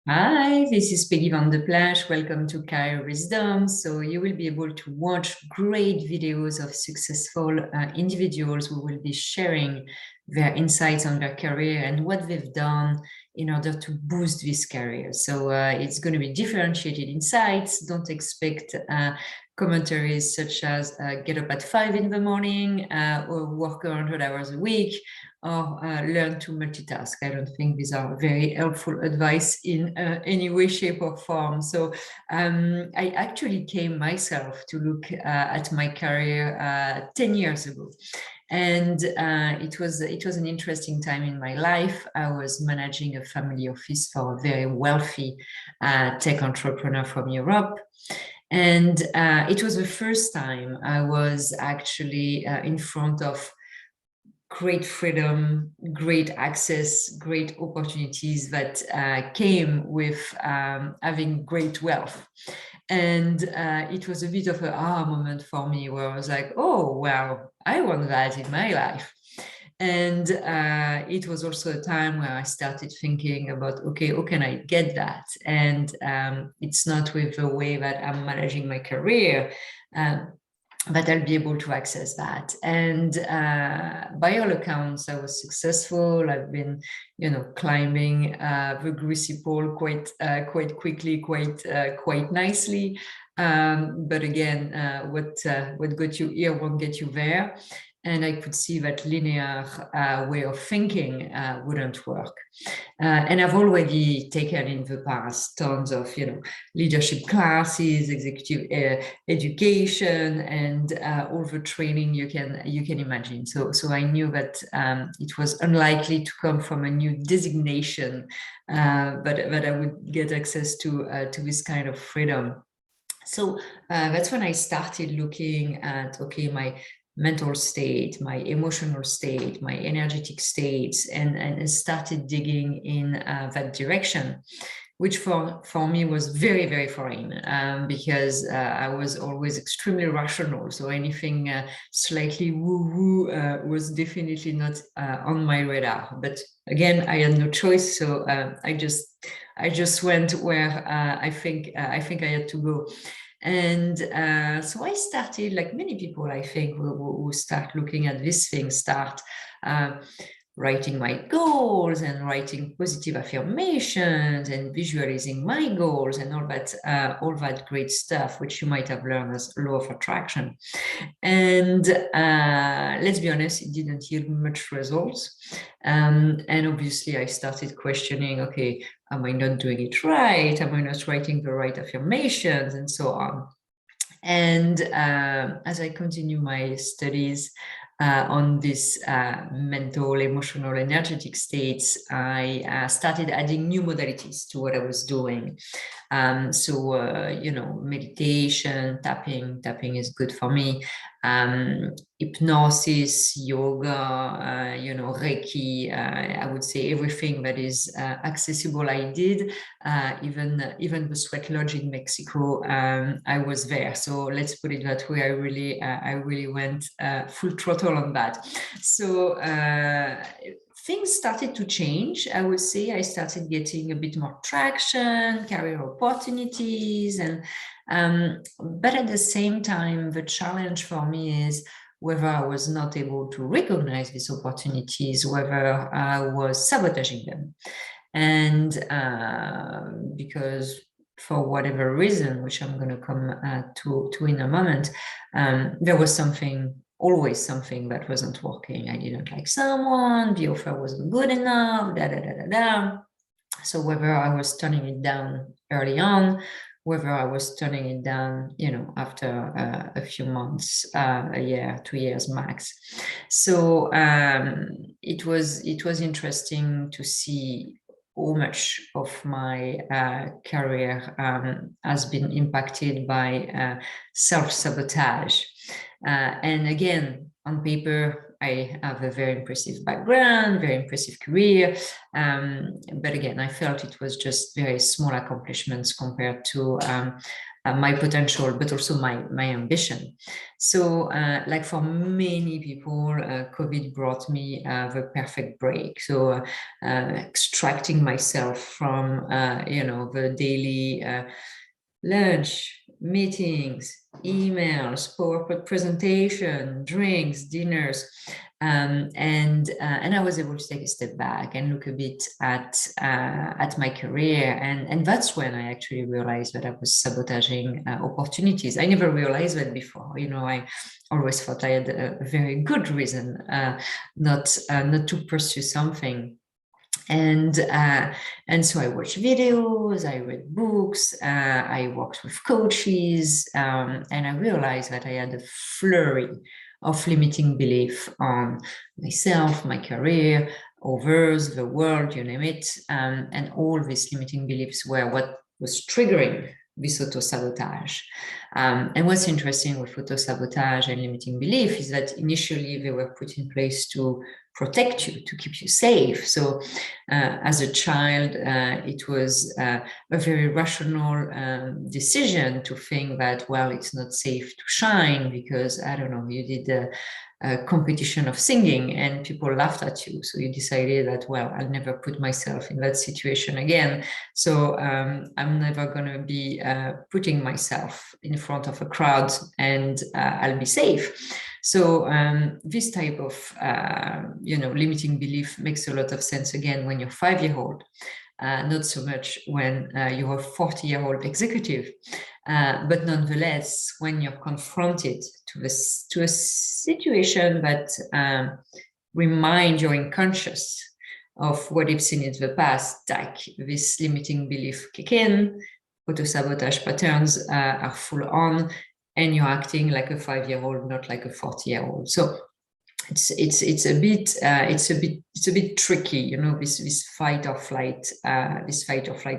Hi, this is Peggy van de Plage. Welcome to Career Wisdom. So you will be able to watch great videos of successful individuals who will be sharing their insights on their career and what they've done in order to boost this career. So it's going to be differentiated insights. Don't expect commentaries such as get up at 5 in the morning or work 100 hours a week, or learn to multitask. I don't think these are very helpful advice in any way, shape, or form. So I actually came myself to look at my career 10 years ago. And it was an interesting time in my life. I was managing a family office for a very wealthy tech entrepreneur from Europe. And it was the first time I was actually in front of great freedom, great access, great opportunities that came with having great wealth. And it was a bit of an aha moment for me where I was like, oh, well, I want that in my life. And it was also a time where I started thinking about, okay, how can I get that? And it's not with the way that I'm managing my career, but I'll be able to access that. And by all accounts, I was successful. I've been, climbing the greasy pole quite quickly, quite nicely. But again, what got you here won't get you there. And I could see that linear way of thinking wouldn't work. And I've already taken in the past tons of, leadership classes, executive education, and all the training you can imagine. So I knew that it was unlikely to come from a new designation, but I would get access to this kind of freedom. So that's when I started looking at, okay, my mental state, my emotional state, my energetic states, and started digging in that direction, which for me was very, very foreign, because I was always extremely rational. So anything slightly woo-woo was definitely not on my radar. But again, I had no choice. So I just went where I think I had to go. And so I started, like many people, I think, who start looking at this thing, start writing my goals and writing positive affirmations and visualizing my goals and all that great stuff, which you might have learned as law of attraction. And let's be honest, it didn't yield much results. And obviously I started questioning, okay, am I not doing it right? Am I not writing the right affirmations, and so on? And as I continue my studies on this mental, emotional, energetic states, I started adding new modalities to what I was doing. Meditation, tapping is good for me. Hypnosis, yoga, Reiki, I would say everything that is accessible I did. Even the sweat lodge in Mexico, I was there. So let's put it that way. I really went full throttle on that. So things started to change. I would say I started getting a bit more traction, career opportunities, and but at the same time, the challenge for me is whether I was not able to recognize these opportunities, whether I was sabotaging them. And because for whatever reason, which I'm going to come to in a moment, there was always something that wasn't working. I didn't like someone, the offer wasn't good enough, So whether I was turning it down early on, whether I was turning it down, after a few months, a year, 2 years max. So it was interesting to see how much of my career has been impacted by self-sabotage. And again, on paper, I have a very impressive background, very impressive career. But again, I felt it was just very small accomplishments compared to my potential, but also my ambition. So like for many people, COVID brought me the perfect break. So extracting myself from, the daily lunch, meetings, emails, PowerPoint presentation, drinks, dinners, and I was able to take a step back and look a bit at my career, and that's when I actually realized that I was sabotaging opportunities. I never realized that before. I always thought I had a very good reason not to pursue something. And so I watched videos, I read books, I worked with coaches, and I realized that I had a flurry of limiting belief on myself, my career, others, the world, you name it. And all these limiting beliefs were what was triggering this auto-sabotage. And what's interesting with auto-sabotage and limiting belief is that initially they were put in place to protect you, to keep you safe. So as a child, it was a very rational decision to think that, well, it's not safe to shine because, I don't know, you did a competition of singing and people laughed at you. So you decided that, well, I'll never put myself in that situation again. So I'm never going to be putting myself in front of a crowd, and I'll be safe. So this type of, limiting belief makes a lot of sense again when you're 5-year-old, not so much when you're a 40-year-old executive. But nonetheless, when you're confronted to a situation that reminds your unconscious of what you've seen in the past, like this limiting belief kick in, auto-sabotage patterns are full on, and you're acting like a 5-year-old, not like a 40-year-old. So it's a bit tricky, this fight or flight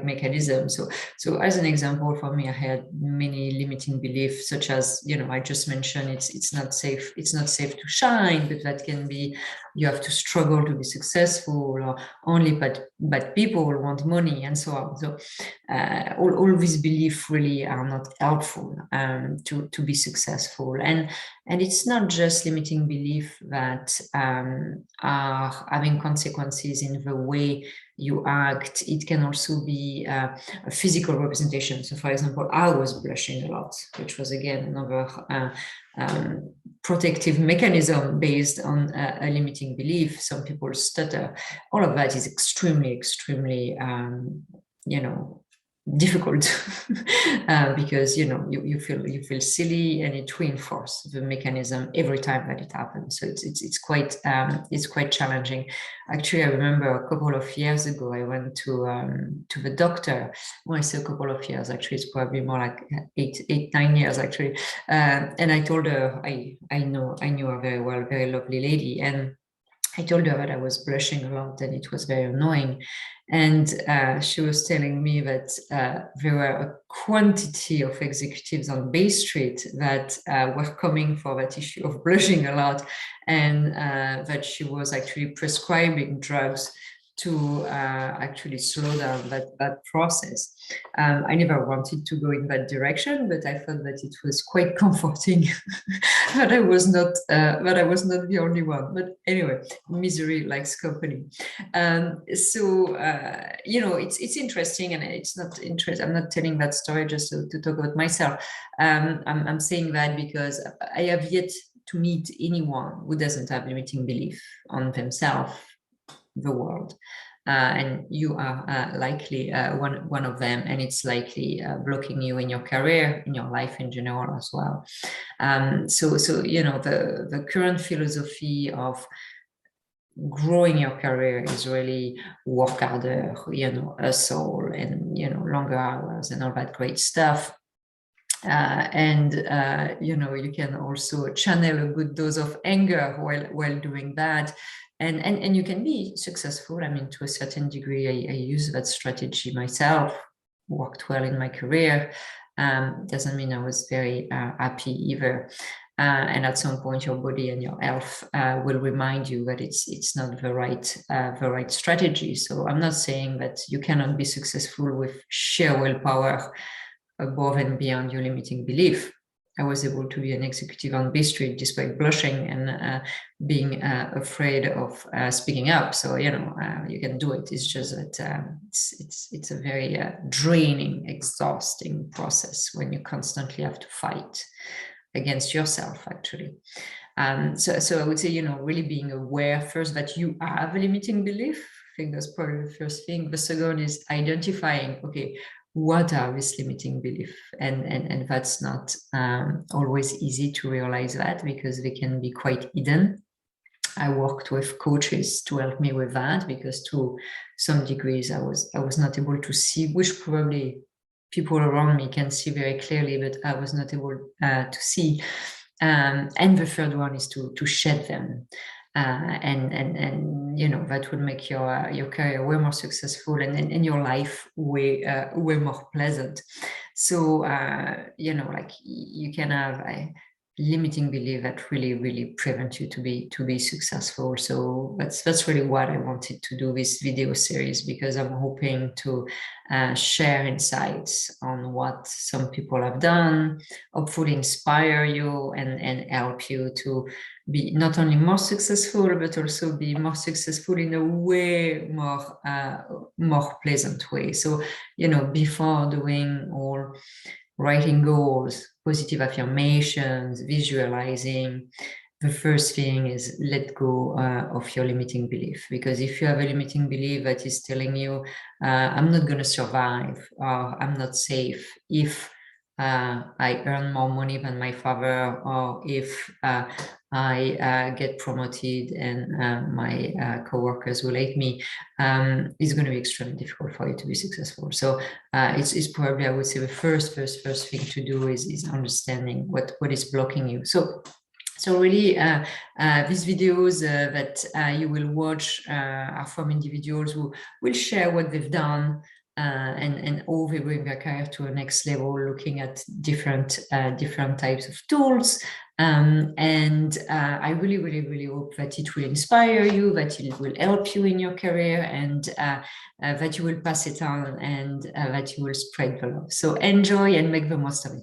mechanism. So as an example, for me, I had many limiting beliefs, such as, I just mentioned, it's not safe to shine, but that can be you have to struggle to be successful, or only bad people want money, and so on. So all these beliefs really are not helpful to be successful. And it's not just limiting belief that are having consequences in the way you act. It can also be a physical representation. So, for example, I was blushing a lot, which was, again, another protective mechanism based on a limiting belief. Some people stutter. All of that is extremely, extremely, difficult because you feel silly, and it reinforces the mechanism every time that it happens. So it's quite challenging. Actually, I remember a couple of years ago I went to the doctor. Well, I say a couple of years, actually it's probably more like 9 years actually, and I told her, I knew her very well, very lovely lady, and I told her that I was blushing a lot and it was very annoying. And she was telling me that there were a quantity of executives on Bay Street that were coming for that issue of blushing a lot, and that she was actually prescribing drugs to actually slow down that process. I never wanted to go in that direction, but I thought that it was quite comforting that I was not the only one. But anyway, misery likes company. So it's interesting, and it's not interesting. I'm not telling that story just to talk about myself. I'm saying that because I have yet to meet anyone who doesn't have limiting belief on themselves, the world, and you are likely one of them, and it's likely blocking you in your career, in your life in general as well. So the current philosophy of growing your career is really work harder, hustle, and longer hours and all that great stuff. You can also channel a good dose of anger while doing that, and you can be successful. I mean, to a certain degree, I use that strategy myself, worked well in my career. Doesn't mean I was very happy either. And at some point, your body and your health will remind you that it's not the right strategy. So I'm not saying that you cannot be successful with sheer willpower. above and beyond your limiting belief. I was able to be an executive on B Street despite blushing and being afraid of speaking up. So, you know, you can do it. It's just that it's a very draining, exhausting process when you constantly have to fight against yourself, actually. So I would say, you know, really being aware first that you have a limiting belief. I think that's probably the first thing. The second is identifying, okay, what are these limiting beliefs? And that's not always easy to realize that, because they can be quite hidden. I worked with coaches to help me with that, because to some degrees I was not able to see, which probably people around me can see very clearly, but I was not able to see. And the third one is to shed them. And you know, that would make your career way more successful and your life way more pleasant. So you know, like you can have a limiting belief that really prevent you to be successful. So that's really what I wanted to do this video series, because I'm hoping to share insights on what some people have done, hopefully inspire you and help you to be not only more successful, but also be more successful in a way more pleasant way. So, you know, before doing or writing goals, positive affirmations, visualizing, the first thing is let go of your limiting belief. Because if you have a limiting belief that is telling you, I'm not going to survive, or I'm not safe if I earn more money than my father, or if I get promoted and my coworkers will hate me, it's going to be extremely difficult for you to be successful. So it's probably, I would say, the first thing to do is understanding what is blocking you. So really, these videos that you will watch are from individuals who will share what they've done and how they bring their career to a next level, looking at different types of tools. And I really hope that it will inspire you, that it will help you in your career, and that you will pass it on, and that you will spread the love. So enjoy and make the most of it.